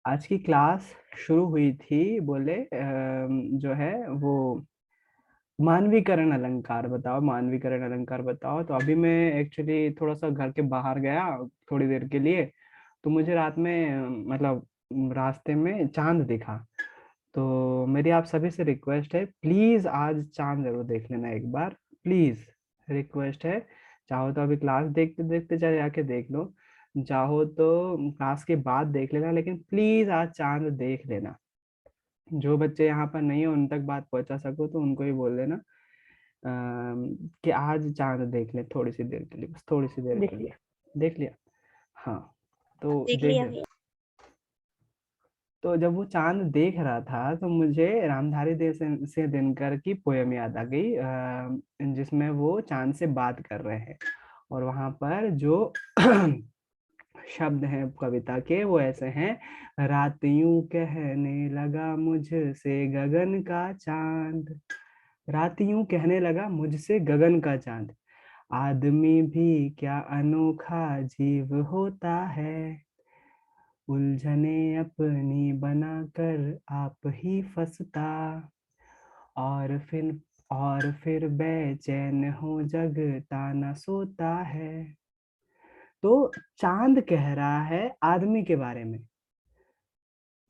आज की क्लास शुरू हुई थी, बोले जो है वो मानवीकरण अलंकार बताओ, मानवीकरण अलंकार बताओ। तो अभी मैं एक्चुअली थोड़ा सा घर के बाहर गया थोड़ी देर के लिए। तो मुझे रात में मतलब रास्ते में चांद दिखा। तो मेरी आप सभी से रिक्वेस्ट है, प्लीज आज चांद जरूर देख लेना एक बार, प्लीज रिक्वेस्ट है। चाहो तो अभी क्लास देखते देखते चले जाके देख लो, चाहो तो क्लास के बाद देख लेना, लेकिन प्लीज आज चांद देख लेना। जो बच्चे यहाँ पर नहीं है उन तक बात पहुंचा सको तो उनको ही बोल देना कि आज चांद देख ले थोड़ी सी देर के लिए, बस थोड़ी सी देर देख के लिए। लिया। देख लिया? हाँ, तो देख देख लिया लिया। भैया। तो जब वो चांद देख रहा था तो मुझे रामधारी देव से दिनकर की पोयम याद आ गई, जिसमें वो चांद से बात कर रहे हैं। और वहां पर जो शब्द हैं कविता के वो ऐसे हैं: रात यूं कहने लगा मुझसे गगन का चांद, रात यूं कहने लगा मुझसे गगन का चांद, आदमी भी क्या अनोखा जीव होता है, उलझने अपनी बनाकर आप ही फंसता, और फिर और फिर बेचैन हो जगता न सोता है। तो चांद कह रहा है आदमी के बारे में,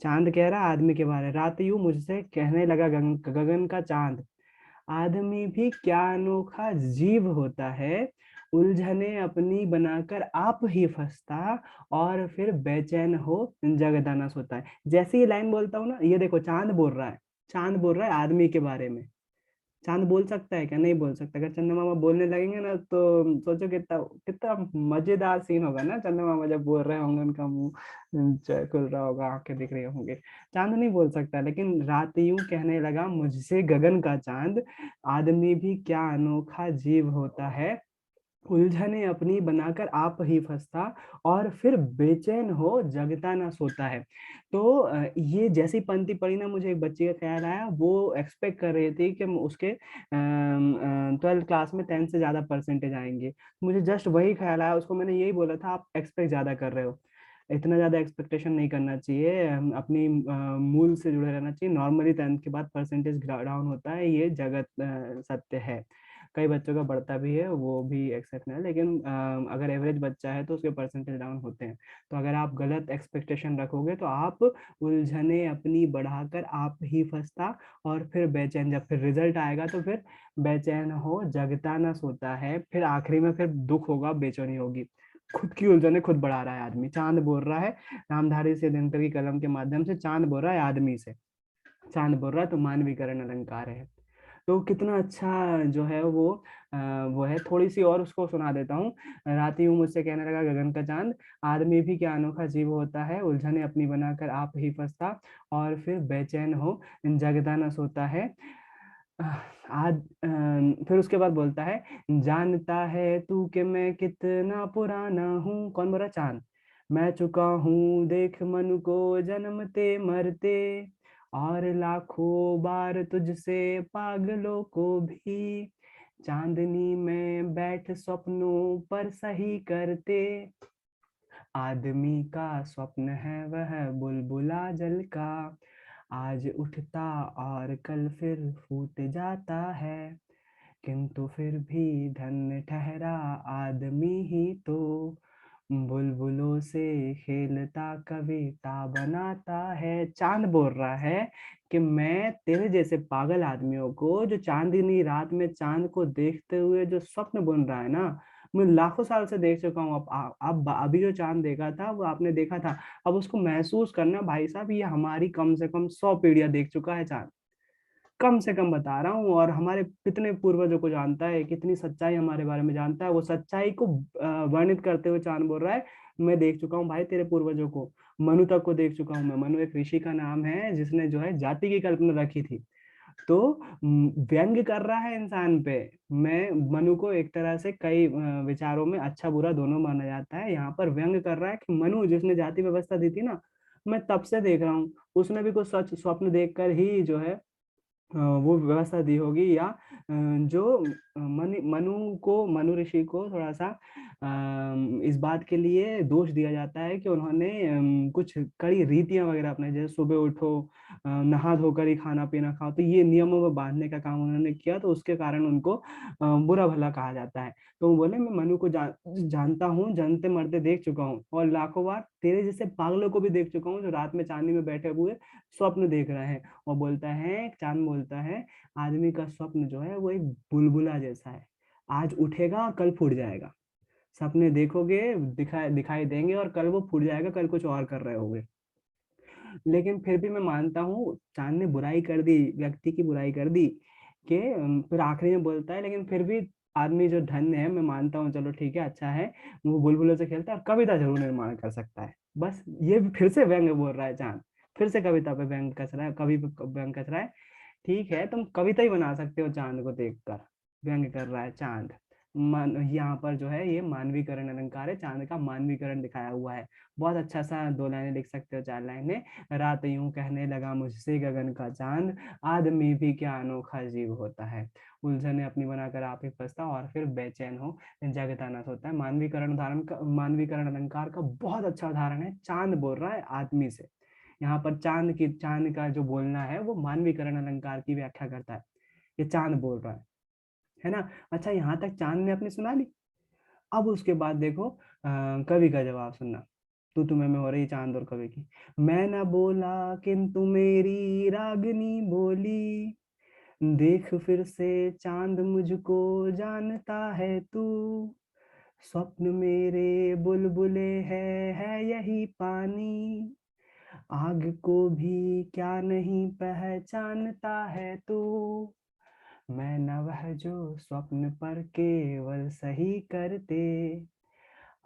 चांद कह रहा है आदमी के बारे में। रात यूं मुझसे कहने लगा गगन गगन का चांद, आदमी भी क्या अनोखा जीव होता है, उलझने अपनी बनाकर आप ही फंसता, और फिर बेचैन हो जगदाना सोता है। जैसे ही लाइन बोलता हूँ ना, ये देखो चांद बोल रहा है, चांद बोल रहा है आदमी के बारे में। चांद बोल सकता है क्या? नहीं बोल सकता। अगर चंदा मामा बोलने लगेंगे ना तो सोचो कितना कितना मजेदार सीन होगा ना। चंदा मामा जब बोल रहे होंगे उनका मुंह खुल रहा होगा, आंखें दिख रही होंगी। चांद नहीं बोल सकता, लेकिन रात यूं कहने लगा मुझसे गगन का चांद, आदमी भी क्या अनोखा जीव होता है, उलझने अपनी बनाकर आप ही फंसता, और फिर बेचैन हो जगता ना सोता है। तो ये जैसी पंक्ति पढ़ी ना, मुझे एक बच्चे का ख्याल आया। वो एक्सपेक्ट कर रही थी कि उसके 12th क्लास में 10 से ज्यादा परसेंटेज आएंगे। मुझे जस्ट वही ख्याल आया, उसको मैंने यही बोला था आप एक्सपेक्ट ज्यादा कर रहे हो, इतना ज्यादा एक्सपेक्टेशन नहीं करना चाहिए, अपनी मूल से जुड़े रहना चाहिए। नॉर्मली 10th के बाद परसेंटेज डाउन होता है, ये जगत सत्य है। कई बच्चों का बढ़ता भी है, वो भी एक्सेप्शनल है, लेकिन अगर एवरेज बच्चा है तो उसके परसेंटेज डाउन होते हैं। तो अगर आप गलत एक्सपेक्टेशन रखोगे तो आप उलझने अपनी बढ़ाकर आप ही फंसता, और फिर बेचैन, जब फिर रिजल्ट आएगा तो फिर बेचैन हो जगता ना सोता है, फिर आखिरी में फिर दुख होगा, बेचैनी होगी। खुद की उलझने खुद बढ़ा रहा है आदमी। चांद बोल रहा है रामधारी से दिनकर की कलम के माध्यम से, चांद बोल रहा है आदमी से, चांद बोल रहा है तो मानवीकरण अलंकार है। तो कितना अच्छा जो है वो है। थोड़ी सी और उसको सुना देता हूँ। रात यूं मुझसे कहने लगा गगन का चांद, आदमी भी क्या अनोखा जीव होता है, उलझने अपनी बनाकर आप ही फंसता, और फिर बेचैन हो जगदा न सोता है। फिर उसके बाद बोलता है, जानता है तू कि मैं कितना पुराना हूँ। कौन बोला? चांद। मैं चुका हूँ देख मन को जन्मते मरते, और लाखों बार तुझसे पागलों को भी, चांदनी में बैठ स्वप्नों पर सही करते, आदमी का स्वप्न है वह बुलबुला जल का, आज उठता और कल फिर फूट जाता है, किंतु फिर भी धन्य ठहरा आदमी ही तो, बुलबुलों से खेलता कविता बनाता है। चांद बोल रहा है कि मैं तेरे जैसे पागल आदमियों को, जो चांदनी रात में चांद को देखते हुए जो स्वप्न बुन रहा है ना, मैं लाखों साल से देख चुका हूँ। अब अभी जो चांद देखा था वो आपने देखा था, अब उसको महसूस करना भाई साहब, ये हमारी कम से कम 100 पीढ़ियां देख चुका है चांद, कम से कम बता रहा हूँ। और हमारे कितने पूर्वजों को जानता है, कितनी सच्चाई हमारे बारे में जानता है। वो सच्चाई को वर्णित करते हुए चांद बोल रहा है, मैं देख चुका हूँ भाई तेरे पूर्वजों को, मनु तक को देख चुका हूँ मैं। मनु एक ऋषि का नाम है जिसने जो है जाति की कल्पना रखी थी। तो व्यंग कर रहा है इंसान पे। मैं मनु को एक तरह से कई विचारों में अच्छा बुरा दोनों माना जाता है, यहाँ पर व्यंग कर रहा है कि मनु जिसने जाति व्यवस्था दी थी ना, मैं तब से देख रहा हूँ, उसने भी कुछ सच स्वप्न देखकर ही जो है वो व्यवस्था दी होगी, या जो मनु ऋषि को थोड़ा सा इस बात के लिए दोष दिया जाता है कि उन्होंने कुछ कड़ी रीतियां वगैरह अपनाई, जैसे सुबह उठो, नहा धोकर ही खाना पीना खाओ, तो ये नियमों में बांधने का काम उन्होंने किया, तो उसके कारण उनको बुरा भला कहा जाता है। तो वो बोले, मैं मनु को जानता हूँ, जन्मते मरते देख चुका हूँ, और लाखों बार तेरे जैसे पागलों को भी देख चुका हूँ जो रात में चांदनी में बैठे हुए स्वप्न देख रहे हैं। और बोलता है, चांद बोलता है, आदमी का स्वप्न जो है वो एक बुलबुला जैसा है, आज उठेगा और कल फूट जाएगा। सपने देखोगे, दिखाई दिखाई देंगे, और कल वो फूट जाएगा, कल कुछ और कर रहे होगे। लेकिन फिर भी मैं मानता हूँ, चांद ने बुराई कर दी, व्यक्ति की बुराई कर दी, कि फिर आखिरी में बोलता है, लेकिन फिर भी आदमी जो धन्य है, मैं मानता हूँ, चलो ठीक है, अच्छा है, वो बुलबुलों से खेलता है और कविता जरूर निर्माण कर सकता है। बस ये फिर से व्यंग बोल रहा है चांद, फिर से कविता पे व्यंग कस रहा है, कवि पे व्यंग कस रहा है। ठीक है, तुम कविता ही बना सकते हो चांद को देखकर, व्यंग कर रहा है चांद। यहाँ पर जो है ये मानवीकरण अलंकार है, चांद का मानवीकरण दिखाया हुआ है। बहुत अच्छा सा 2 लाइनें लिख सकते हो, 4 लाइनें। रात यूं कहने लगा मुझसे गगन का चांद, आदमी भी क्या अनोखा जीव होता है। उलझने अपनी बनाकर आप ही फंसता और फिर बेचैन हो, जगता न सोता है। मानवीकरण अलंकार का बहुत अच्छा उदाहरण है, चांद बोल रहा है आदमी से। यहाँ पर चांद का जो बोलना है वो मानवीकरण अलंकार की व्याख्या करता है। ये चांद बोल रहा है ना। अच्छा, यहाँ तक चांद ने अपनी सुना ली। अब उसके बाद देखो, कवि का जवाब सुनना। तू तुम्हें में हो रही चांद और कवि की। मैं न बोला किंतु मेरी रागनी बोली, देख फिर से चांद मुझको जानता है तू, स्वप्न मेरे बुलबुले है यही पानी, आग को भी क्या नहीं पहचानता है तू, मैं न वह जो स्वप्न पर केवल सही करते,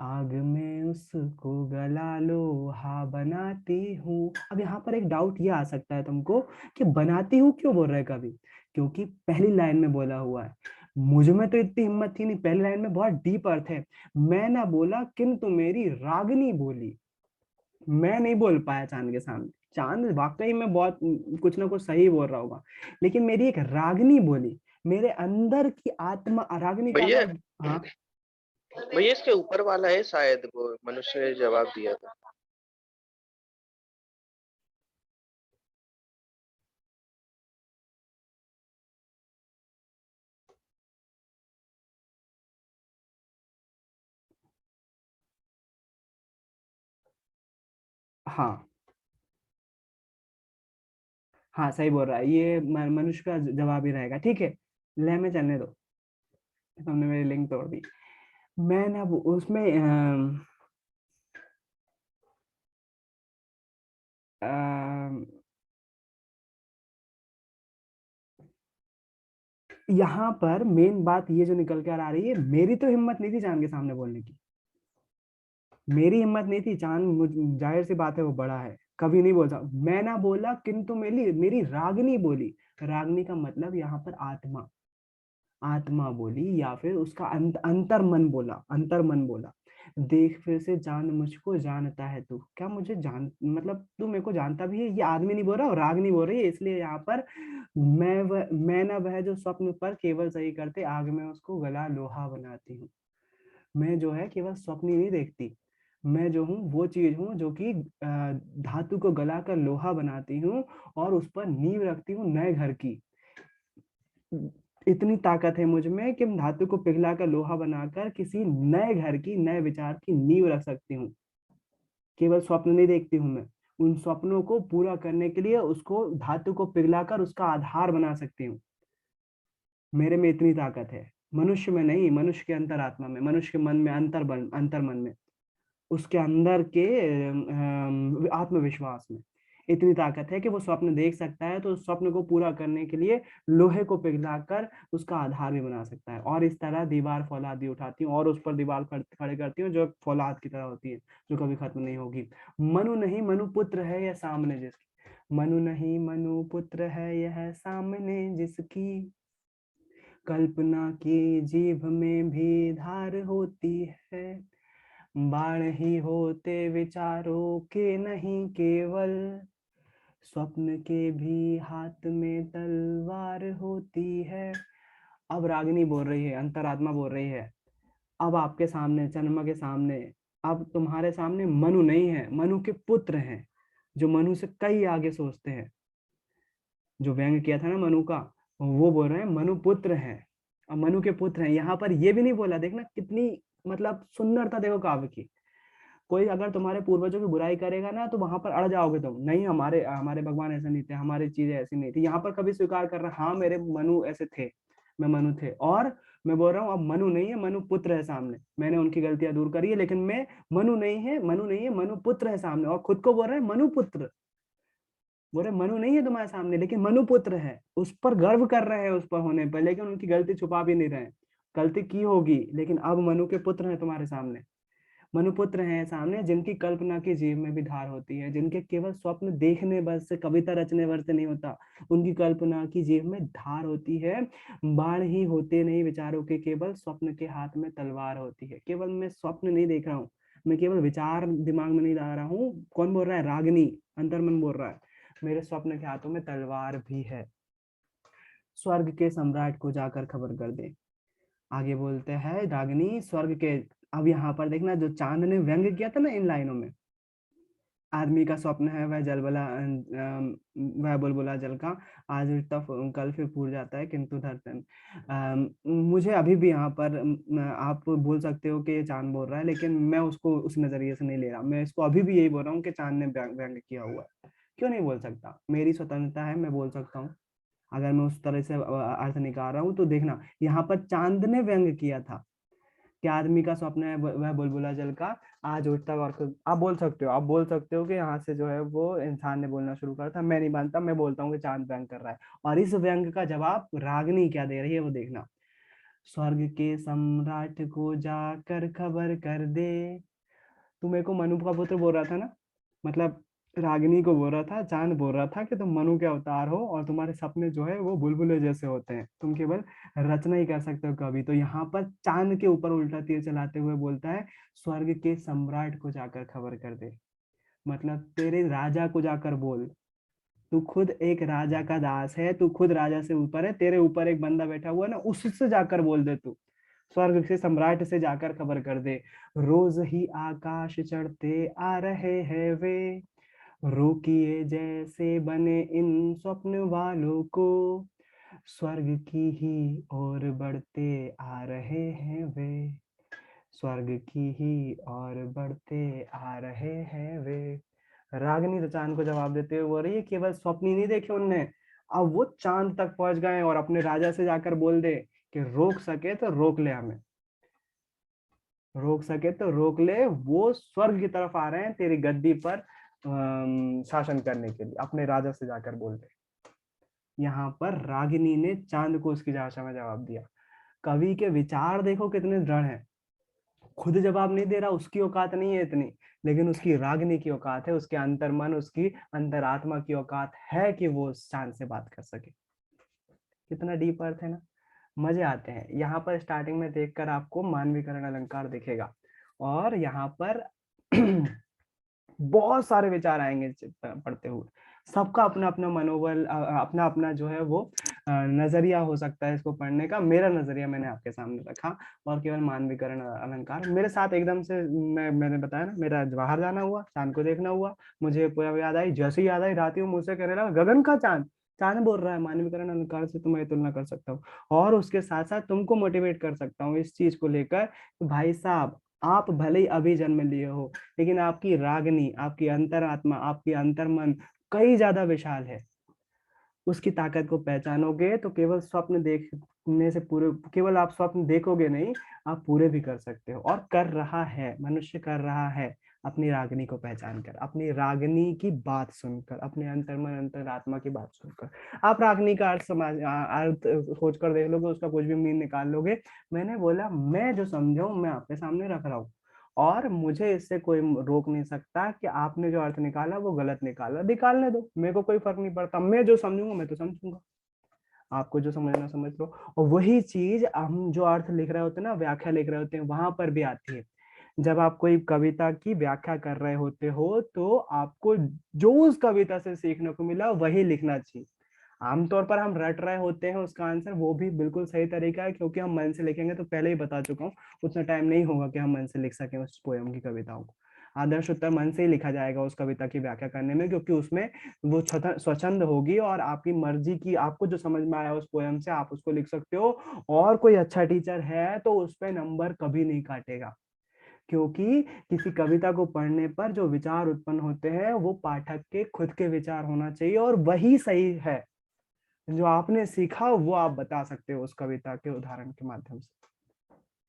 आग में उसको गला लोहा बनाती हूँ। अब यहाँ पर एक डाउट ये आ सकता है तुमको, कि बनाती हूँ क्यों बोल रहा है कवि? क्योंकि पहली लाइन में बोला हुआ है। मुझ में तो इतनी हिम्मत थी नहीं, पहली लाइन में बहुत डीप अर्थ है। मैं ना बोला किंतु मेरी रागनी बोली। मैं नहीं बोल पाया चांद के सामने, चांद वाकई में बहुत कुछ ना कुछ सही बोल रहा होगा, लेकिन मेरी एक रागनी बोली, मेरे अंदर की आत्मा, रागनी का भैया, मतलब, हाँ भैया इसके ऊपर वाला है शायद, वो मनुष्य ने जवाब दिया था। हाँ हाँ, सही बोल रहा है, ये मनुष्य का जवाब ही रहेगा। ठीक है, ले में चलने दो, तुमने मेरी लिंक तोड़ दी। मैं ना उसमें अम, यहाँ पर मेन बात ये जो निकल कर आ रही है, मेरी तो हिम्मत नहीं थी चांद के सामने बोलने की, मेरी हिम्मत नहीं थी। जाहिर सी बात है वो बड़ा है, कभी नहीं बोलता। मैं ना बोला किंतु मेरी मेरी रागनी बोली। रागनी का मतलब यहाँ पर आत्मा, आत्मा बोली, या फिर उसका अंतर मन बोला, अंतर मन बोला। देख फिर से जान मुझको जानता है तू, क्या मुझे जान, मतलब तू मेरे को जानता भी है, ये आदमी नहीं बोल रहा और राग नहीं बोल रही है। इसलिए यहाँ पर मैं ना वह जो स्वप्न पर केवल सही करते, आग में उसको गला लोहा बनाती हूँ। मैं जो है केवल स्वप्न ही नहीं देखती, मैं जो हूँ वो चीज हूँ जो कि धातु को गलाकर लोहा बनाती हूँ, और उस पर नींव रखती हूँ नए घर की। इतनी ताकत है मुझ में कि मैं धातु को पिघलाकर लोहा बनाकर किसी नए घर की, नए विचार की नींव रख सकती हूँ। केवल स्वप्न नहीं देखती हूँ मैं, उन स्वप्नों को पूरा करने के लिए उसको धातु को पिघलाकर उसका आधार बना सकती हूँ। मेरे में इतनी ताकत है, मनुष्य में नहीं, मनुष्य के अंतरात्मा में, मनुष्य के मन में, अंतर मन में, उसके अंदर के आत्मविश्वास में इतनी ताकत है कि वो स्वप्न देख सकता है, तो उस स्वप्न को पूरा करने के लिए लोहे को पिघलाकर उसका आधार भी बना सकता है। और इस तरह दीवार फौलादी उठाती हूँ और उस पर दीवार खड़े करती हूँ, जो फौलाद की तरह होती है, जो कभी खत्म नहीं होगी। मनु नहीं मनु पुत्र है यह सामने जिसकी, मनु नहीं मनु पुत्र है यह सामने जिसकी, कल्पना की जीभ में भी धार होती है, बाण ही होते विचारों के नहीं केवल, स्वप्न के भी हाथ में तलवार होती है। अब रागिनी बोल रही है, अंतरात्मा बोल रही है, अब आपके सामने, चंद्रमा के सामने, अब तुम्हारे सामने मनु नहीं है, मनु के पुत्र हैं, जो मनु से कई आगे सोचते हैं। जो व्यंग किया था ना मनु का, वो बोल रहे हैं मनु पुत्र हैं। अब मनु के पुत्र हैं, यहाँ पर ये भी नहीं बोला, देखना कितनी मतलब सुंदरता देखो काव्य की। कोई अगर तुम्हारे पूर्वजों की बुराई करेगा ना, तो वहां पर अड़ जाओगे तुम, नहीं हमारे हमारे भगवान ऐसे नहीं थे, हमारी चीजें ऐसी नहीं थी। यहाँ पर कभी स्वीकार कर रहा, हाँ मेरे मनु ऐसे थे, मैं मनु थे, और मैं बोल रहा हूँ अब मनु नहीं है, मनु पुत्र है सामने, मैंने उनकी गलतियां दूर करी है, लेकिन मैं मनु नहीं है, मनु नहीं है, मनु पुत्र है सामने, और खुद को बोल रहे हैं मनु पुत्र। बोल रहे मनु नहीं है तुम्हारे सामने, लेकिन मनु पुत्र है, उस पर गर्व कर रहे हैं, उस पर होने पर, लेकिन उनकी गलती छुपा भी नहीं रहे हैं। गलती की होगी, लेकिन अब मनु के पुत्र हैं तुम्हारे सामने। मनुपुत्र हैं सामने, जिनकी कल्पना की जीव में भी धार होती है, जिनके केवल स्वप्न देखने बस से, कविता रचने भर से नहीं होता, उनकी कल्पना की जीव में धार होती है। बाण ही होते नहीं विचारों के, केवल स्वप्न के हाथ में तलवार होती है। केवल मैं स्वप्न नहीं देख रहा हूँ, मैं केवल विचार दिमाग में नहीं ला रहा हूँ। कौन बोल रहा है? रागिनी, अंतर्मन बोल रहा है, मेरे स्वप्न के हाथों में तलवार भी है। स्वर्ग के सम्राट को जाकर खबर कर दे। आगे बोलते हैं रागिनी स्वर्ग के। अब यहाँ पर देखना, जो चांद ने व्यंग किया था ना इन लाइनों में, आदमी का स्वप्न है वह जलबला वह बुलबुला जल का, आज उठता कल फिर फूट जाता है किंतु धरतन। मुझे अभी भी यहाँ पर आप बोल सकते हो कि ये चांद बोल रहा है, लेकिन मैं उसको उस नजरिए से नहीं ले रहा, मैं इसको अभी भी यही बोल रहा हूँ कि चांद ने व्यंग किया हुआ है। क्यों नहीं बोल सकता? मेरी स्वतंत्रता है, मैं बोल सकता हूँ। अगर मैं उस तरह से अर्थ निकाल रहा हूँ तो देखना, यहाँ पर चांद ने व्यंग किया था कि आदमी का स्वप्न है वह बुलबुला जल का, आज उठता और आप बोल सकते हो, आप बोल सकते हो कि यहाँ से जो है वो इंसान ने बोलना शुरू करा था। मैं नहीं मानता, मैं बोलता हूँ कि चांद व्यंग कर रहा है। और इस व्यंग का जवाब रागनी क्या दे रही है वो देखना। स्वर्ग के सम्राट को जाकर खबर कर दे। तू मेरे को मनु का पुत्र बोल रहा था ना, मतलब रागिनी को बोल रहा था, चांद बोल रहा था कि तुम मनु के अवतार हो, और तुम्हारे सपने जो है वो बुलबुले जैसे होते हैं, तुम केवल रचना ही कर सकते हो कभी। तो यहाँ पर चांद के ऊपर उल्टा तीर चलाते हुए बोलता है, स्वर्ग के सम्राट को जाकर खबर कर दे, मतलब तेरे राजा को जाकर बोल। तू खुद एक राजा का दास है, तू खुद राजा से ऊपर है, तेरे ऊपर एक बंदा बैठा हुआ है ना, उससे जाकर बोल दे तू, स्वर्ग के सम्राट से जाकर खबर कर दे। रोज ही आकाश चढ़ते आ रहे हैं वे, रोकिए जैसे बने इन स्वप्न वालों को, स्वर्ग की ही ओर बढ़ते आ रहे हैं वे, स्वर्ग की ही ओर बढ़ते आ रहे हैं वे। रागिनी तो चांद को जवाब देते हुए बोल रही है, केवल स्वप्न ही नहीं देखे उनने, अब वो चांद तक पहुंच गए और अपने राजा से जाकर बोल दे कि रोक सके तो रोक ले हमें, रोक सके तो रोक ले, वो स्वर्ग की तरफ आ रहे हैं तेरी गद्दी पर शासन करने के लिए, अपने राजा से जाकर बोल दे। यहाँ पर रागिनी ने चांद को उसकी भाषा में जवाब दिया। कवि के विचार देखो कितने दृढ़ हैं। खुद जवाब नहीं दे रहा, उसकी औकात नहीं है इतनी, लेकिन उसकी रागिनी की औकात है, उसके अंतर्मन, उसकी अंतरात्मा की औकात है कि वो उस चांद से बात कर सके। कितना डीप अर्थ है ना, मजे आते हैं। यहाँ पर स्टार्टिंग में देखकर आपको मानवीकरण अलंकार दिखेगा, और यहाँ पर बहुत सारे विचार आएंगे पढ़ते हुए। सबका अपना अपना मनोबल, अपना अपना जो है वो नजरिया हो सकता है इसको पढ़ने का। मेरा नजरिया मैंने आपके सामने रखा, और केवल मानवीकरण अलंकार मेरे साथ एकदम से, मैंने बताया ना, मेरा बाहर जाना हुआ, चांद को देखना हुआ, मुझे पूरा याद आई, जैसे ही याद आई रात ही मुझसे कहने लगा गगन का चांद, चांद बोल रहा है। मानवीकरण अलंकार से तो मैं तुलना कर सकता हूँ, और उसके साथ साथ तुमको मोटिवेट कर सकता हूँ इस चीज को लेकर, भाई साहब आप भले ही अभी जन्म लिए हो, लेकिन आपकी रागनी, आपकी अंतरात्मा, आपकी अंतर्मन कई ज्यादा विशाल है। उसकी ताकत को पहचानोगे तो केवल स्वप्न देखने से पूरे, केवल आप स्वप्न देखोगे नहीं, आप पूरे भी कर सकते हो, और कर रहा है, मनुष्य कर रहा है, अपनी रागनी को पहचान कर, अपनी रागनी की बात सुनकर, अपने अंतर्मन अंतरात्मा की बात सुनकर। आप रागनी का अर्थ समझ अर्थ खोज कर देख लोगे, उसका कुछ भी मीन निकाल लोगे। मैंने बोला मैं जो समझा हूं मैं आपके सामने रख रहा हूँ, और मुझे इससे कोई रोक नहीं सकता कि आपने जो अर्थ निकाला वो गलत निकाला, निकालने दो, मेरे को कोई फर्क नहीं पड़ता, मैं जो समझूंगा मैं तो समझूंगा, आपको जो समझना समझ लो। और वही चीज हम जो अर्थ लिख रहे होते हैं ना, व्याख्या लिख रहे होते हैं, वहां पर भी आती है। जब आप कोई कविता की व्याख्या कर रहे होते हो तो आपको जो उस कविता से सीखने को मिला वही लिखना चाहिए। आमतौर पर हम रट रहे होते हैं उसका आंसर, वो भी बिल्कुल सही तरीका है, क्योंकि हम मन से लिखेंगे तो पहले ही बता चुका हूँ, उतना टाइम नहीं होगा कि हम मन से लिख सकें उस पोयम की, कविताओं को। आदर्श उत्तर मन से ही लिखा जाएगा उस कविता की व्याख्या करने में, क्योंकि उसमें वो स्वच्छंद होगी और आपकी मर्जी की, आपको जो समझ में आया उस पोयम से आप उसको लिख सकते हो। और कोई अच्छा टीचर है तो उस पे नंबर कभी नहीं काटेगा, क्योंकि किसी कविता को पढ़ने पर जो विचार उत्पन्न होते हैं वो पाठक के खुद के विचार होना चाहिए, और वही सही है। जो आपने सीखा वो आप बता सकते हो उस कविता के उदाहरण के माध्यम से,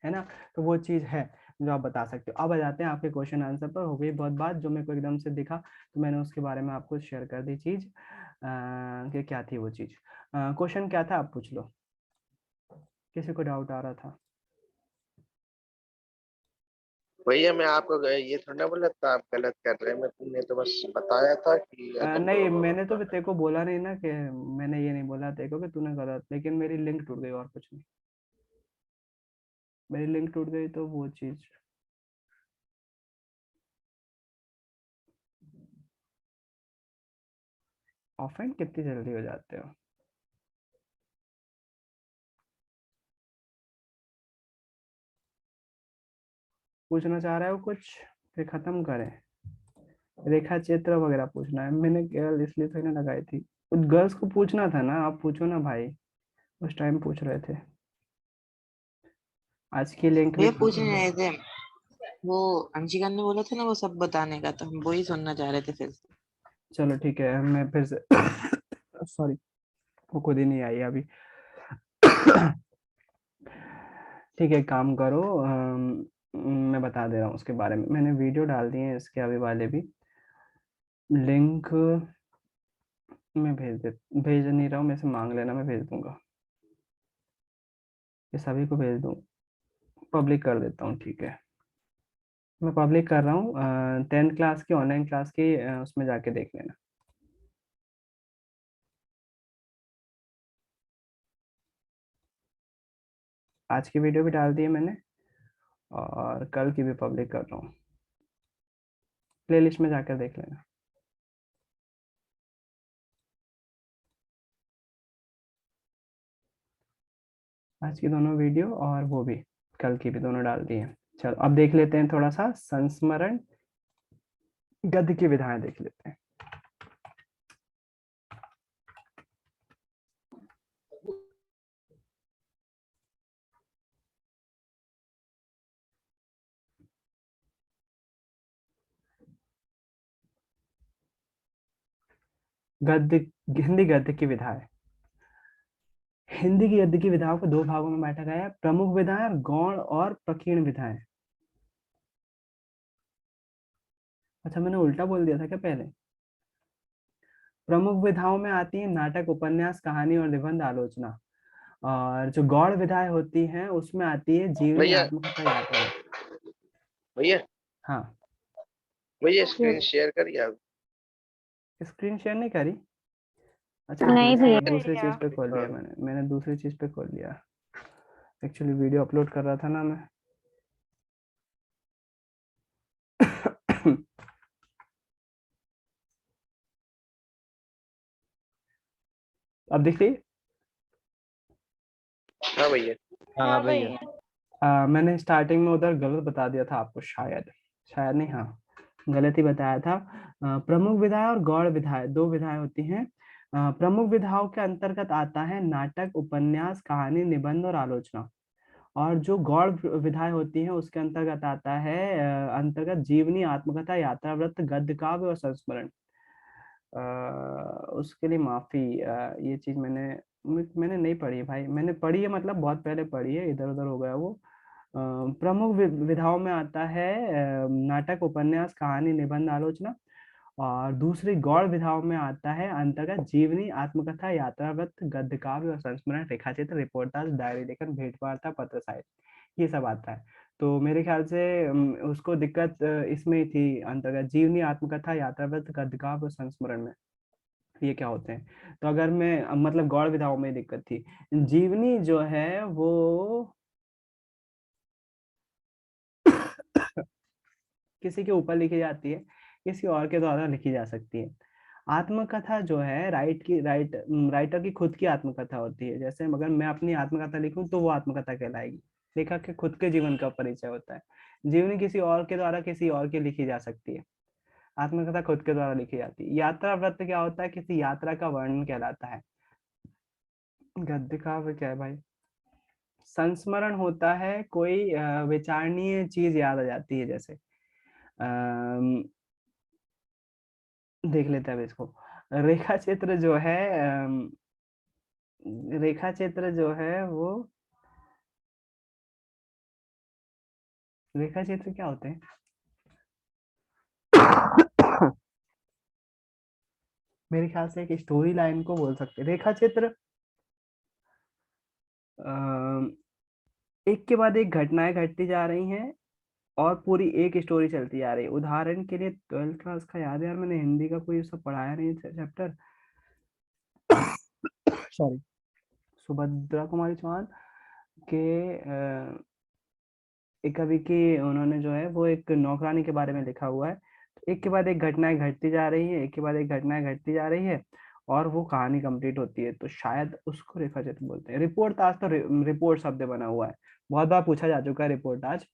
है ना। तो वो चीज है जो आप बता सकते हो। अब आ जाते हैं आपके क्वेश्चन आंसर पर। हो गई बहुत बात, जो मेरे को एकदम से दिखा तो मैंने उसके बारे में आपको शेयर कर दी चीज, कि क्या थी वो चीज। क्वेश्चन क्या था आप पूछ लो, किसी को डाउट आ रहा था? भैया मैं आपको ये थोड़ा ना बोला था आप गलत कर रहे हैं, मैं तुमने तो बस बताया था कि ऐसा नहीं, करो मैंने तो वरना तेरे को बोला नहीं ना कि, मैंने ये नहीं बोला तेरे को कि तूने गलत, लेकिन मेरी लिंक टूट गई और कुछ नहीं। मेरी लिंक टूट गई तो वो चीज। ऑफेंड कितनी जल्दी हो जाते हो? पूछना चाह रहे हो कुछ, फिर खत्म करें? रेखा चित्र वगैरह पूछना है? मैंने केवल इसलिए तो नहीं लगाई थी, उस गर्ल्स को पूछना था ना, आप पूछो ना भाई, उस टाइम पूछ रहे थे। आज की लिंक भी भैया पूछ नहीं रहे थे, वो अंशिका ने बोला था ना वो सब बताने का, तो हम वही सुनना चाह रहे थे फिर से। चलो ठीक है, मैं फिर से सॉरी, वो खुद ही नहीं आई अभी। ठीक है, काम करो, मैं बता दे रहा हूँ उसके बारे में, मैंने वीडियो डाल दिए हैं इसके अभी वाले भी। लिंक मैं भेज नहीं रहा हूँ, मैं से मांग लेना, मैं भेज दूंगा, ये सभी को भेज दूँ, पब्लिक कर देता हूँ, ठीक है। मैं पब्लिक कर रहा हूँ, 10th क्लास की ऑनलाइन क्लास की, उसमें जाके देख लेना। आज की वीडियो भी डाल दी है मैंने, और कल की भी पब्लिक कर रहा हूँ, प्लेलिस्ट में जाकर देख लेना। आज की दोनों वीडियो और वो भी कल की भी दोनों डाल दी है। चलो अब देख लेते हैं थोड़ा सा संस्मरण गद्य की विधाएं देख लेते हैं। गद्य, हिंदी गद्य की विधाएं। हिंदी की गद्य की विधाओं को दो भागों में बांटा गया है, प्रमुख विधाएं और गौण और प्रकीर्ण विधाएं। अच्छा, मैंने उल्टा बोल दिया था क्या पहले? प्रमुख विधाओं में आती है नाटक, उपन्यास, कहानी और निबंध, आलोचना। और जो गौड़ विधाएं होती हैं उसमें आती है जीवनी, भैया आत्मकथा, यात्रा। भैया हाँ। भैया क्यों स्क्रीन शेयर करिए आप। स्क्रीन शेयर नहीं करी? अच्छा, नहीं भैया। दूसरी चीज पे खोल लिया हाँ मैंने दूसरी चीज पे खोल लिया। एक्चुअली वीडियो अपलोड कर रहा था ना मैं। अब दिख रही है? हाँ भैया। हाँ भैया। मैंने स्टार्टिंग में उधर गलत बता दिया था आपको, शायद, शायद नहीं, हाँ, गलत ही बताया था। प्रमुख विधाएं और गौड़ विधाएं, दो विधाएं होती हैं। प्रमुख विधाओं के अंतर्गत आता है नाटक, उपन्यास, कहानी, निबंध और आलोचना। और जो गौड़ विधाएं होती हैं उसके अंतर्गत आता है, अंतर्गत जीवनी, आत्मकथा, यात्रा वृत्त, गद्य काव्य और संस्मरण। उसके लिए माफी, ये चीज मैंने नहीं पढ़ी है भाई, मैंने पढ़ी है मतलब बहुत पहले पढ़ी है, इधर उधर हो गया वो। प्रमुख विधाओं में आता है नाटक, उपन्यास, कहानी, निबंध, आलोचना। और दूसरी गौड़ विधाओं में आता है अंतर्गत जीवनी, आत्मकथा, यात्रा वृत्त, गद्य काव्य और संस्मरण, रेखाचित्र, रिपोर्टाज, डायरी लेखन, भेंट वार्ता, पत्र साहित्य, ये सब आता है। तो मेरे ख्याल से उसको दिक्कत इसमें ही थी, अंतर्गत जीवनी, आत्मकथा, यात्रा वृत्त, गद्य काव्य और संस्मरण में, ये क्या होते हैं। तो अगर मैं मतलब गौड़ विधाओं में दिक्कत थी। जीवनी जो है वो किसी के ऊपर लिखी जाती है, किसी और के द्वारा लिखी जा सकती है। आत्मकथा जो है राइटर की खुद की आत्मकथा होती है। जैसे अगर मैं अपनी आत्मकथा लिखूं तो वो आत्मकथा कहलाएगी। लेखक के खुद के जीवन का परिचय होता है। जीवनी किसी और के द्वारा किसी और की लिखी जा सकती है। आत्मकथा खुद के द्वारा लिखी जाती है। यात्रा वृत्त क्या होता है? किसी यात्रा का वर्णन कहलाता है। गद्य काव्य क्या है भाई? संस्मरण होता है, कोई विचारणीय चीज याद आ जाती है। जैसे देख लेते हैं अब इसको। रेखा चित्र जो है रेखा चित्र जो है वो रेखा चित्र क्या होते हैं? मेरे ख्याल से एक स्टोरी लाइन को बोल सकते हैं रेखा चित्र। एक के बाद एक घटनाएं घटती जा रही हैं और पूरी एक स्टोरी चलती जा रही है। उदाहरण के लिए 12th क्लास का याद है यार, मैंने हिंदी का कोई सब पढ़ाया नहीं चैप्टर। सॉरी। सुभद्रा कुमारी चौहान के एक कवि की उन्होंने जो है वो एक नौकरानी के बारे में लिखा हुआ है। तो एक के बाद एक घटनाएं घटती जा रही है, एक के बाद एक घटनाएं घटती जा रही है और वो कहानी कंप्लीट होती है। तो शायद उसको रेखा चित्र बोलते हैं। रिपोर्ट आज तो रिपोर्ट शब्द बना हुआ है, बहुत बार पूछा जा चुका है रिपोर्ट आज।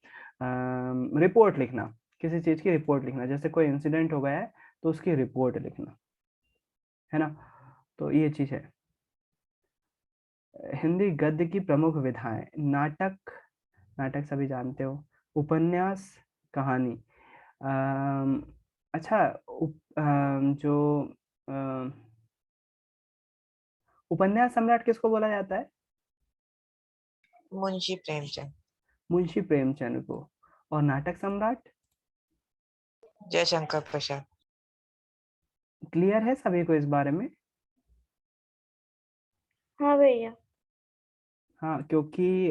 रिपोर्ट लिखना, किसी चीज की रिपोर्ट लिखना, जैसे कोई इंसिडेंट हो गया है तो उसकी रिपोर्ट लिखना, है ना। तो ये चीज है। हिंदी गद्य की प्रमुख विधाएं। नाटक, नाटक सभी जानते हो। उपन्यास, कहानी। अच्छा, जो उपन्यास सम्राट किसको बोला जाता है? मुंशी प्रेमचंद। मुंशी प्रेमचंद को। और नाटक सम्राट? जयशंकर प्रसाद। क्लियर है सभी को इस बारे में? हाँ भैया। हाँ, क्योंकि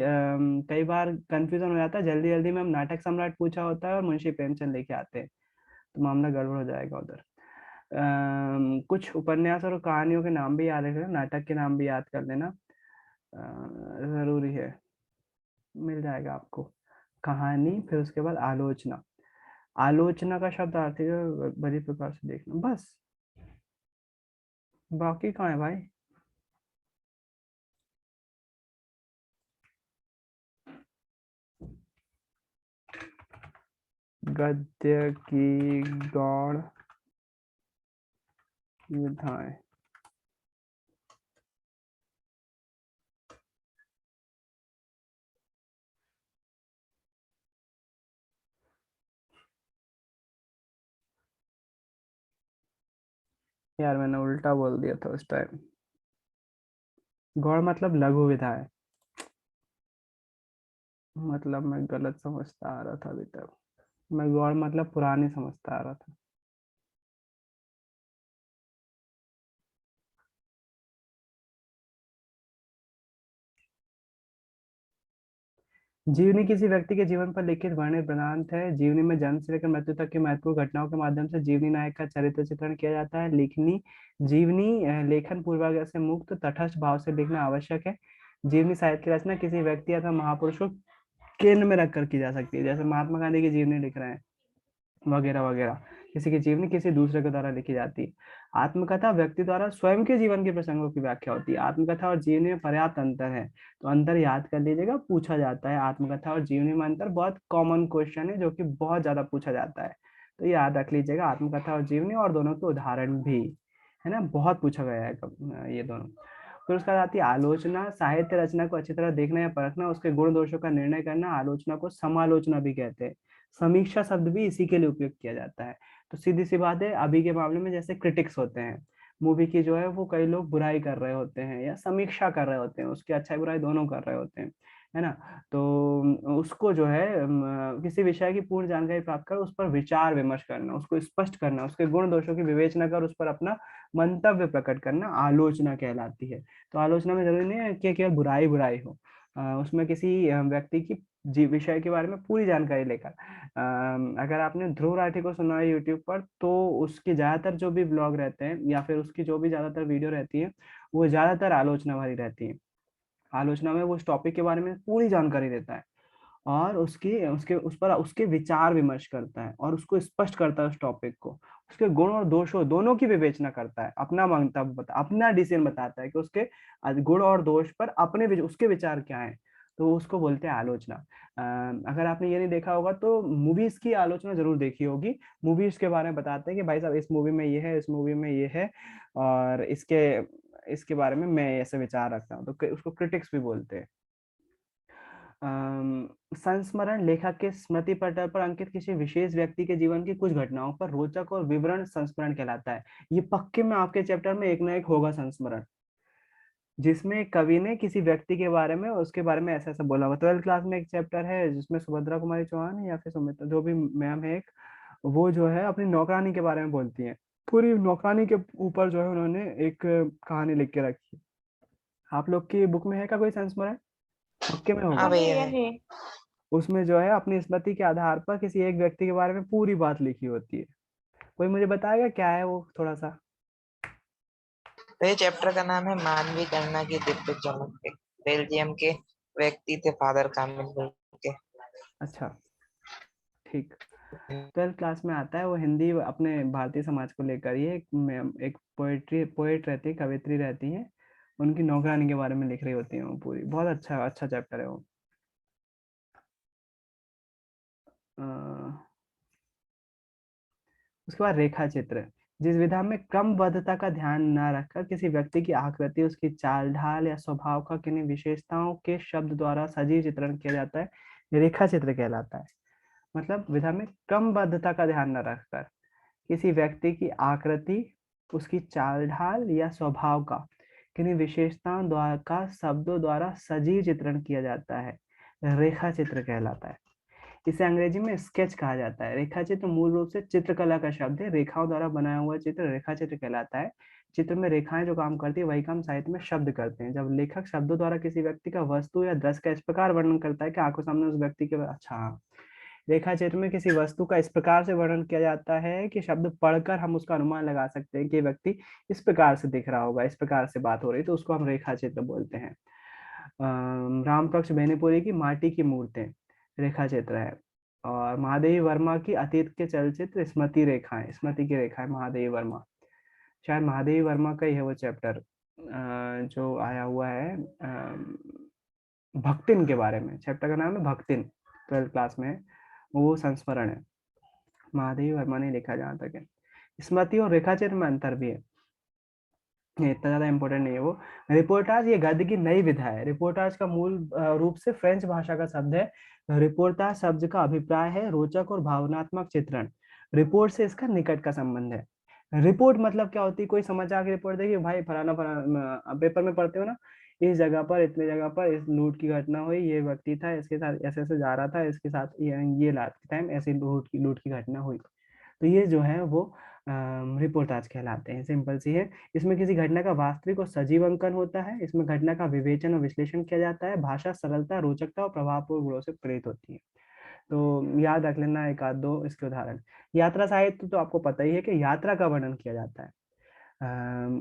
कई बार कंफ्यूजन हो जाता है, जल्दी जल्दी में हम नाटक सम्राट पूछा होता है और मुंशी प्रेमचंद लेके आते हैं, तो मामला गड़बड़ हो जाएगा उधर। कुछ उपन्यास और कहानियों के नाम भी याद रखना, नाटक के नाम भी याद कर लेना, जरूरी है, मिल जाएगा आपको। कहानी, फिर उसके बाद आलोचना। आलोचना का शब्द अर्थ है बड़ी प्रकार से देखना, बस। बाकी कहाँ है भाई? गद्य की गौण विधाएं। यार मैंने उल्टा बोल दिया था उस टाइम। गौण मतलब लघु विधाएं। मतलब मैं गलत समझता आ रहा था अभी तक। मैं गौण मतलब पुरानी समझता आ रहा था। जीवनी किसी व्यक्ति के जीवन पर लिखित वर्णित वृतांत है। जीवनी में जन्म से लेकर मृत्यु तक की महत्वपूर्ण घटनाओं के माध्यम से जीवनी नायक का चरित्र चित्रण किया जाता है। लिखनी जीवनी लेखन पूर्वाग्रह से मुक्त तटस्थ भाव से लिखना आवश्यक है। जीवनी साहित्य की रचना किसी व्यक्ति अथवा महापुरुष को केंद्र में रखकर की जा सकती है। जैसे महात्मा गांधी की जीवनी लिख रहे हैं वगैरह वगैरह। किसी की जीवनी किसी दूसरे के द्वारा लिखी जाती है। आत्मकथा व्यक्ति द्वारा स्वयं के जीवन के प्रसंगों की व्याख्या होती है। आत्मकथा और जीवनी में पर्याप्त अंतर है, तो अंतर याद कर लीजिएगा, पूछा जाता है। आत्मकथा और जीवनी में अंतर बहुत कॉमन क्वेश्चन है जो कि बहुत ज्यादा पूछा जाता है, तो याद रख लीजिएगा आत्मकथा और जीवनी, और दोनों के उदाहरण भी, है ना, बहुत पूछा गया है ये दोनों। फिर उसके बाद आती है आलोचना। साहित्य रचना को अच्छी तरह देखना या परखना, उसके गुण दोषों का निर्णय करना। आलोचना को समालोचना भी कहते हैं। समीक्षा शब्द भी इसी के लिए उपयोग किया जाता है। तो सीधी सी बात है, अभी के मामले में जैसे क्रिटिक्स होते हैं मूवी की, जो है वो कई लोग बुराई कर रहे होते हैं या समीक्षा कर रहे होते हैं, उसकी अच्छाई बुराई दोनों कर रहे होते हैं, है ना। तो उसको जो है किसी विषय की पूर्ण जानकारी प्राप्त कर उस पर विचार विमर्श करना, उसको स्पष्ट करना, उसके गुण दोषों की विवेचना कर उस पर अपना मंतव्य प्रकट करना आलोचना कहलाती है। तो आलोचना में जरूरी नहीं है कि केवल बुराई बुराई हो, उसमें किसी व्यक्ति की विषय के बारे में पूरी जानकारी लेकर। अगर आपने ध्रुव राठी को सुना है यूट्यूब पर, तो उसके ज्यादातर जो भी ब्लॉग रहते हैं या फिर उसकी जो भी ज्यादातर वीडियो रहती है वो ज्यादातर आलोचना भरी रहती है। आलोचना में वो उस टॉपिक के बारे में पूरी जानकारी देता है। और उसके विचार विमर्श करता है और उसको स्पष्ट करता है उस टॉपिक को, उसके गुण और दोषों दोनों की विवेचना करता है, अपना मंतव्य अपना डिसीजन बताता है कि उसके गुण और दोष पर उसके विचार क्या है। तो उसको बोलते हैं आलोचना। अगर आपने ये नहीं देखा होगा तो मूवीज की आलोचना जरूर देखी होगी। मूवीज के बारे में बताते हैं कि भाई साहब इस मूवी में ये है, इस मूवी में ये है, और इसके बारे में मैं ऐसे विचार रखता हूँ, तो उसको क्रिटिक्स भी बोलते हैं। संस्मरण लेखक के स्मृति पटल पर अंकित किसी विशेष व्यक्ति के जीवन की कुछ घटनाओं पर रोचक और विवरण संस्मरण कहलाता है। ये पक्के में आपके चैप्टर में एक ना एक होगा संस्मरण, जिसमें कवि ने किसी व्यक्ति के बारे में उसके बारे में ऐसा ऐसा बोला होगा। 12th क्लास में एक चैप्टर है जिसमें सुभद्रा कुमारी चौहान है या फिर सुमित्रा, जो भी मैम है एक, वो जो है अपनी नौकरानी के बारे में बोलती है। पूरी नौकरानी के ऊपर जो है उन्होंने एक कहानी लिख के रखी है। आप लोग की बुक में है क्या कोई संस्मरण? पक्के में होगा। हाँ भैया ये है। है। उसमें जो है अपनी स्मृति के आधार पर किसी एक व्यक्ति के बारे में पूरी बात लिखी होती है। कोई मुझे बताएगा क्या है वो थोड़ा सा? तो ये चैप्टर का नाम है मानवीय गणना की दिव्य चमक। बेल्जियम के व्यक्ति थे फादर कामिल के। अच्छा, ठीक। 12th क्लास में आता है वो, हिंदी अपने भारतीय समाज को लेकर ही है। एक पोएट रहती है, कवित्री रहती है, उनकी नौकरानी के बारे में लिख रही होती है वो पूरी। बहुत अच्छा अच्छा चैप्टर है वो। अ, उसके बाद रेखा चित्र, जिस विधा में क्रमबद्धता का ध्यान न रखकर किसी व्यक्ति की आकृति, उसकी चाल ढाल या स्वभाव का किन्हीं विशेषताओं के शब्द द्वारा सजीव चित्रण किया जाता है, रेखा चित्र कहलाता है। मतलब विधा में क्रमबद्धता का ध्यान न रखकर किसी व्यक्ति की आकृति, उसकी चाल ढाल या स्वभाव का किन्हीं विशेषताओं द्वारा का शब्दों द्वारा सजीव चित्रण किया जाता है, रेखा चित्र कहलाता है। इसे अंग्रेजी में स्केच कहा जाता है। रेखा चित्र मूल रूप से चित्रकला का शब्द है। रेखाओं द्वारा बनाया हुआ चित्र रेखा चित्र कहलाता है। चित्र में रेखाएं जो काम करती है वही काम साहित्य में शब्द करते हैं। जब लेखक शब्दों द्वारा किसी व्यक्ति का वस्तु या दृश्य का इस प्रकार वर्णन करता है कि आंखों सामने उस व्यक्ति के, अच्छा, रेखा चित्र में किसी वस्तु का इस प्रकार से वर्णन किया जाता है कि शब्द पढ़कर हम उसका अनुमान लगा सकते हैं कि व्यक्ति इस प्रकार से दिख रहा होगा, इस प्रकार से बात हो रही, तो उसको हम रेखा चित्र बोलते हैं। राम पक्ष बेनीपुरी की माटी की मूर्तें रेखा चित्र है। और महादेवी वर्मा की अतीत के चलचित्र स्मृति रेखाएं, स्मृति की रेखाएं, महादेवी वर्मा। शायद महादेवी वर्मा का ही है वो चैप्टर जो आया हुआ है भक्तिन के बारे में। चैप्टर का नाम है भक्तिन, 12th क्लास में है, वो संस्मरण है। महादेवी वर्मा ने लिखा जहाँ तक है। स्मृति और रेखाचित्र में अंतर भी है, ये इतना ज्यादा इंपॉर्टेंट नहीं है वो। रिपोर्टाज ये गद्य की नई विधा है। रिपोर्टाज का मूल रूप से फ्रेंच भाषा का शब्द है। रिपोर्टाज शब्द का अभिप्राय है रोचक और भावनात्मक चित्रण। रिपोर्ट से इसका निकट का संबंध है। रिपोर्ट मतलब क्या होती है? कोई समाचार की रिपोर्ट देखिए भाई, फलाना फलाना, पेपर में पढ़ते हो ना, इस जगह पर इतने जगह पर इस लूट की घटना हुई, ये व्यक्ति था, इसके साथ ऐसे ऐसे जा रहा था, इसके साथ ये रात के टाइम ऐसी लूट की घटना हुई। तो ये जो है वो रिपोर्टाज कहलाते हैं। सिंपल सी है। इसमें किसी घटना का वास्तविक और सजीव अंकन होता है। इसमें घटना का विवेचन और विश्लेषण किया जाता है। भाषा सरलता, रोचकता और प्रभावपूर्ण गुणों से प्रेरित होती है। तो याद रख लेना एक आध दो इसके उदाहरण। यात्रा साहित्य तो आपको पता ही है कि यात्रा का वर्णन किया जाता है।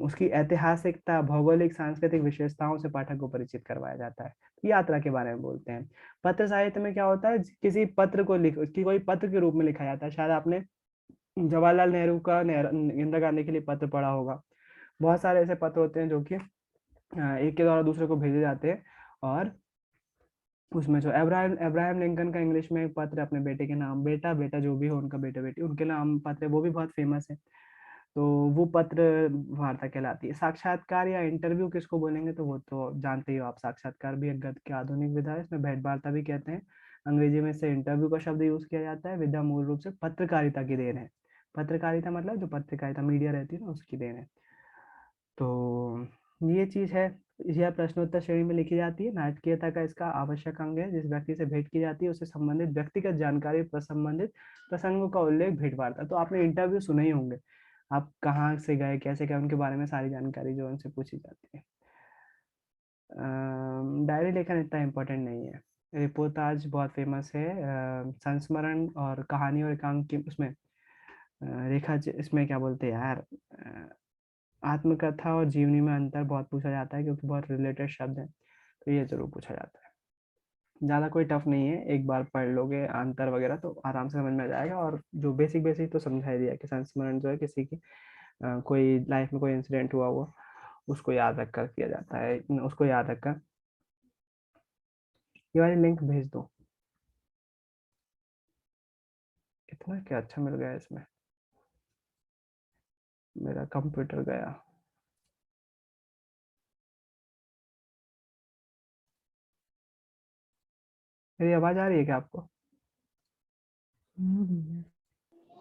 उसकी ऐतिहासिकता, भौगोलिक, सांस्कृतिक विशेषताओं से पाठक को परिचित करवाया जाता है। यात्रा के बारे में बोलते हैं। पत्र साहित्य में क्या होता है? किसी पत्र को कोई पत्र के रूप में लिखा जाता है। शायद आपने जवाहरलाल नेहरू का इंदिरा गांधी के लिए पत्र पढ़ा होगा। बहुत सारे ऐसे पत्र होते हैं जो कि एक के द्वारा दूसरे को भेजे जाते हैं। और उसमें जो अब्राहम अब्राहम लिंकन का इंग्लिश में एक पत्र अपने बेटे के नाम, बेटा बेटा जो भी हो उनका, बेटा बेटी उनके नाम पत्र है, वो भी बहुत फेमस है। तो वो पत्र वार्ता कहलाती है। साक्षात्कार या इंटरव्यू किसको बोलेंगे तो वो तो जानते ही हो आप। साक्षात्कार भी एक गद्य की आधुनिक विधा है। इसमें भेंट वार्ता भी कहते हैं। अंग्रेजी में से इंटरव्यू का शब्द यूज किया जाता है। विधा मूल रूप से पत्रकारिता की देन है। पत्रकारिता मतलब जो पत्रकारिता मीडिया रहती है ना, उसकी देन है। तो ये चीज है। यह प्रश्नोत्तर श्रेणी में लिखी जाती है। नाटकीयता का इसका आवश्यक अंग है। जिस व्यक्ति से भेंट की जाती है उससे संबंधित व्यक्तिगत जानकारी पर संबंधित प्रसंगों का उल्लेख भेंट वार्ता। तो आपने इंटरव्यू सुने ही होंगे, आप कहाँ से गए, कैसे गए, उनके बारे में सारी जानकारी जो उनसे पूछी जाती है। डायरी लेखन इतना इम्पोर्टेंट नहीं है। रिपोर्टाज बहुत फेमस है। संस्मरण और कहानी और एकांक की उसमें रेखा इसमें क्या बोलते हैं यार, आत्मकथा और जीवनी में अंतर बहुत पूछा जाता है क्योंकि बहुत रिलेटेड शब्द है, तो ये जरूर पूछा जाता है। ज्यादा कोई टफ नहीं है, एक बार पढ़ लोगे अंतर वगैरह तो आराम से समझ में आ जाएगा। और जो बेसिक बेसिक तो समझा ही दिया कि संस्मरण जो है किसी की कोई लाइफ में कोई इंसिडेंट हुआ हुआ उसको याद रख कर किया जाता है, उसको याद रखकर। ये वाली लिंक भेज दो। इतना क्या अच्छा मिल गया इसमें, मेरा कंप्यूटर गया। मेरी आवाज आ रही है क्या आपको?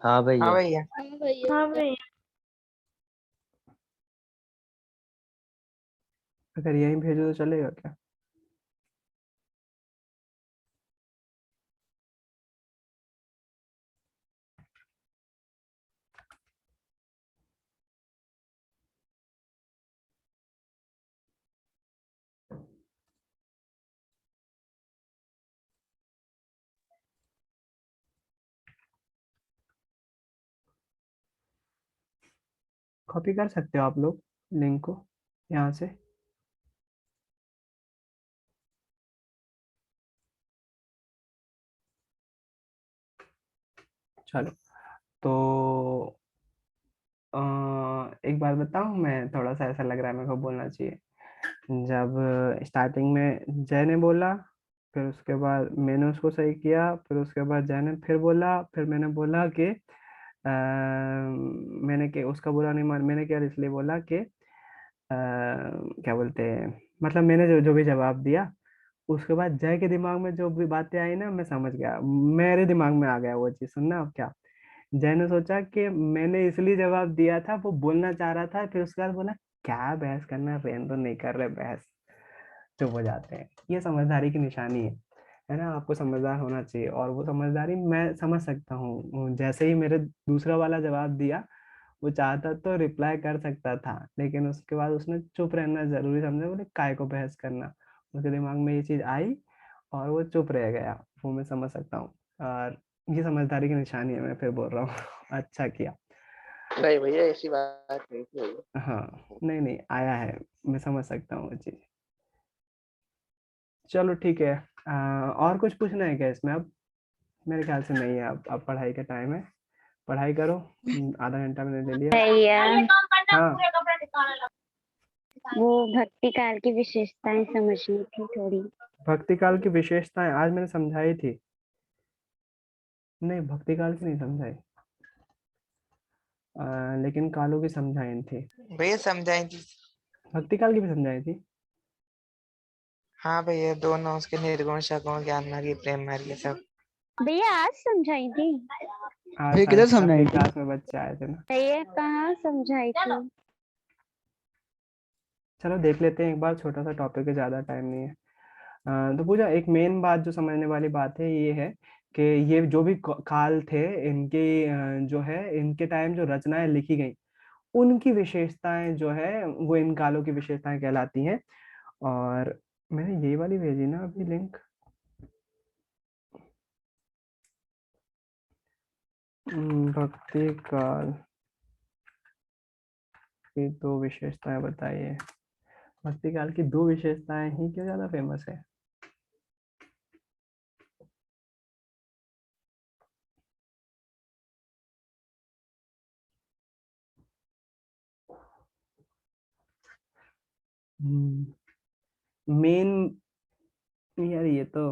हाँ हाँ भैया। भैया। हाँ भैया। अगर यहीं भेजो तो चलेगा क्या? कॉपी कर सकते हो आप लोग लिंक को यहाँ से। चलो तो एक बात बताऊं, मैं थोड़ा सा ऐसा लग रहा है मेरे को बोलना चाहिए। जब स्टार्टिंग में जय ने बोला, फिर उसके बाद मैंने उसको सही किया, फिर उसके बाद जय ने फिर बोला, फिर मैंने बोला कि मैंने कि उसका बुरा नहीं मान, मैंने क्या इसलिए बोला कि क्या बोलते हैं, मतलब मैंने जो जो भी जवाब दिया, उसके बाद जय के दिमाग में जो भी बातें आई ना मैं समझ गया, मेरे दिमाग में आ गया वो चीज। सुनना अब क्या, जय ने सोचा कि मैंने इसलिए जवाब दिया था, वो बोलना चाह रहा था, फिर उसके बाद बोला क्या बहस करना, रहने दो, नहीं कर रहे बहस, चुप हो जाते हैं। ये समझदारी की निशानी है ना, आपको समझदार होना चाहिए। और वो समझदारी मैं समझ सकता हूँ, जैसे ही मेरे दूसरा वाला जवाब दिया, वो चाहता तो रिप्लाई कर सकता था, लेकिन उसके बाद उसने चुप रहना जरूरी समझा, बोले काय को बहस करना, उसके दिमाग में ये चीज आई और वो चुप रह गया। वो मैं समझ सकता हूँ, और ये समझदारी की निशानी है, मैं फिर बोल रहा हूँ। अच्छा किया। नहीं भैया ऐसी बात नहीं थी भैया। हाँ, नहीं नहीं आया है, मैं समझ सकता हूँ वो चीज। चलो ठीक है। और कुछ पूछना है क्या इसमें अब? मेरे ख्याल से नहीं है, अब पढ़ाई का टाइम है, पढ़ाई करो। आधा घंटा मैंने ले लिया। भैया हाँ, वो भक्ति काल की विशेषताएं समझनी थी थोड़ी। भक्ति काल की विशेषताएं आज मैंने समझाई थी। नहीं, भक्ति काल की नहीं समझाई, लेकिन कालों की समझाई थी। भैया समझाई थी। भक्ति काल की भी समझाई थी। हाँ भैया, दोनों उसके निर्गुण सगुण ज्ञान मार्गी प्रेम मार्गी सब। भैया आज समझाई थी। आज ये किधर आपकी समझाई थी? क्लास में बच्चे आए थे ना। भैया कहाँ समझाई थी? चलो देख लेते हैं एक बार, छोटा सा टॉपिक है, ज्यादा टाइम नहीं है। तो पूजा, एक मेन बात जो समझने वाली बात है ये है कि ये जो भी काल थे, इनके जो है इनके टाइम जो रचनाएं लिखी गई, उनकी विशेषताएं जो है वो इन कालों की विशेषताएं कहलाती हैं। और मैंने ये वाली भेजी ना अभी लिंक, भक्ति काल की दो विशेषताएं बताइए। भक्ति काल की दो विशेषताएं ही क्यों ज्यादा फेमस है? मेन, यार ये तो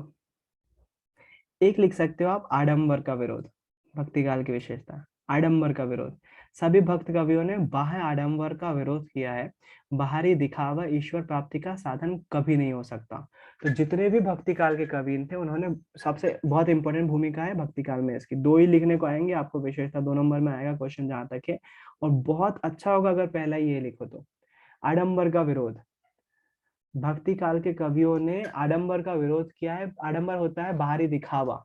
एक लिख सकते हो आप, आडंबर का विरोध। भक्ति काल की विशेषता, आडंबर का विरोध। सभी भक्त कवियों ने बाह्य आडंबर का विरोध किया है। बाहरी दिखावा ईश्वर प्राप्ति का साधन कभी नहीं हो सकता। तो जितने भी भक्ति काल के कवि थे, उन्होंने सबसे बहुत इंपॉर्टेंट भूमिका है भक्ति काल में इसकी। दो ही लिखने को आएंगे आपको विशेषता, 2 नंबर में आएगा क्वेश्चन जहां तक है। और बहुत अच्छा होगा अगर पहला ये लिखो तो, आडंबर का विरोध। भक्ति काल के कवियों ने आडंबर का विरोध किया है। आडंबर होता है बाहरी दिखावा।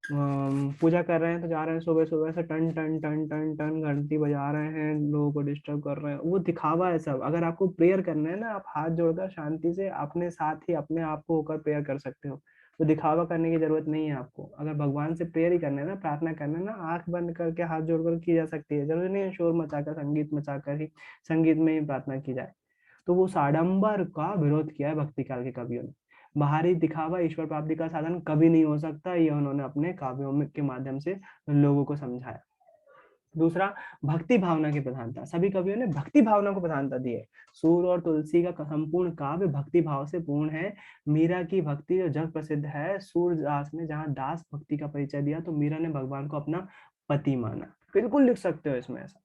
पूजा कर रहे हैं तो जा रहे हैं सुबह सुबह से टन टन टन टन टन घंटी बजा रहे हैं, लोगों को डिस्टर्ब कर रहे हैं, वो दिखावा है सब। अगर आपको प्रेयर करना है ना, आप हाथ जोड़कर शांति से अपने साथ ही अपने आप को होकर प्रेयर कर सकते हो। तो दिखावा करने की जरूरत नहीं है आपको। अगर भगवान से प्रेयर ही करना है ना, प्रार्थना करना है ना, आंख बंद करके हाथ जोड़कर की जा सकती है। जरूरी नहीं है शोर मचाकर, संगीत मचाकर ही, संगीत में ही प्रार्थना की जाए। तो वो आडंबर का विरोध किया है भक्ति काल के कवियों ने। बाहरी दिखावा ईश्वर प्राप्ति का साधन कभी नहीं हो सकता, ये उन्होंने अपने काव्यों में के माध्यम से लोगों को समझाया। दूसरा, भक्ति भावना की प्रधानता। सभी कवियों ने भक्ति भावना को प्रधानता दी है। सूर और तुलसी का संपूर्ण काव्य भक्ति भाव से पूर्ण है। मीरा की भक्ति जो जग प्रसिद्ध है, सूरदास ने जहाँ दास भक्ति का परिचय दिया तो मीरा ने भगवान को अपना पति माना। बिल्कुल लिख सकते हो इसमें ऐसा।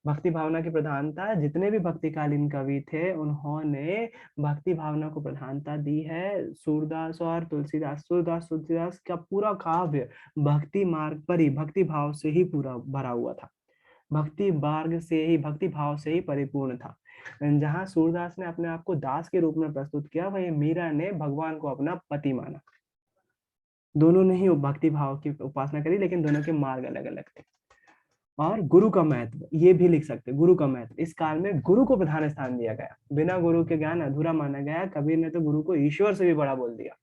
भक्ति भावना की प्रधानता, जितने भी भक्तिकालीन कवि थे उन्होंने भक्ति भावना को प्रधानता दी है। सूरदास और तुलसीदास का पूरा काव्य भक्ति मार्ग पर ही, भक्ति भाव से ही पूरा भरा हुआ था, भक्ति मार्ग से ही, भक्ति भाव से ही परिपूर्ण था। जहां सूरदास ने अपने आप को दास के रूप में प्रस्तुत किया, वहीं मीरा ने भगवान को अपना पति माना। दोनों ने ही भक्ति भाव की उपासना करी, लेकिन दोनों के मार्ग अलग अलग थे। और गुरु का महत्व, ये भी लिख सकते, गुरु का महत्व। इस काल में गुरु को प्रधान स्थान दिया गया, बिना गुरु के ज्ञान अधूरा माना गया। कबीर ने तो गुरु को ईश्वर से भी बड़ा बोल दिया।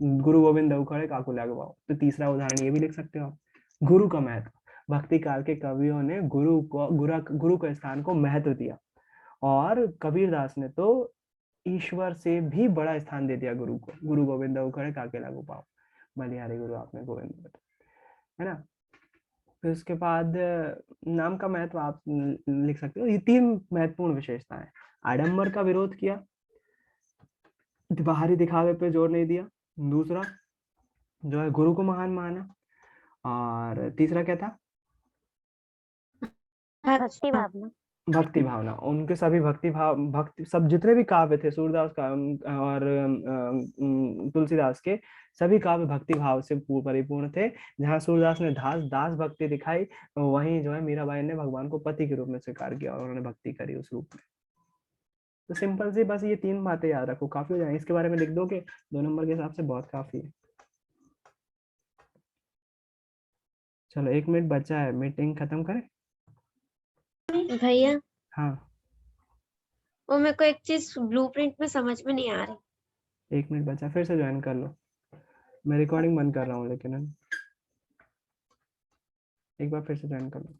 गुरु गोविंद उखड़े काकू लागवाओ, तो तीसरा उदाहरण ये भी लिख सकते हो आप। गुरु का महत्व, भक्ति काल के कवियों ने गुरु के स्थान को महत्व दिया, और कबीरदास ने तो ईश्वर से भी बड़ा स्थान दे दिया गुरु को। गुरु गोविंद उखड़े काके लागू पाओ, बलिहारी गुरु आपने गोविंद, है ना। फिर उसके बाद नाम का महत्व आप लिख सकते हो। ये तीन महत्वपूर्ण विशेषताएं। आडंबर का विरोध किया, बाहरी दिखावे पे जोर नहीं दिया। दूसरा जो है गुरु को महान माना, और तीसरा क्या था? भक्ति भावना। भक्ति भावना। उनके सभी भक्ति सब जितने भी काव्य थे सूरदास का और तुलसीदास के, सभी काव्य भक्ति भाव से परिपूर्ण थे। जहाँ सूरदास ने दास भक्ति दिखाई, वहीं जो है मीराबाई ने भगवान को पति के रूप में स्वीकार किया और उन्होंने भक्ति करी उस रूप में। तो सिंपल सी बस ये तीन बातें याद रखो, काफी हो जाएंगे। इसके बारे में लिख दो कि 2 नंबर के हिसाब से बहुत काफी है। चलो 1 मिनट बचा है, मीटिंग खत्म करें भैया। हाँ, वो मेरे को एक चीज ब्लूप्रिंट में समझ में नहीं आ रही। 1 मिनट बचा, फिर से ज्वाइन कर लो। मैं रिकॉर्डिंग बंद कर रहा हूँ, लेकिन एक बार फिर से ज्वाइन कर लो।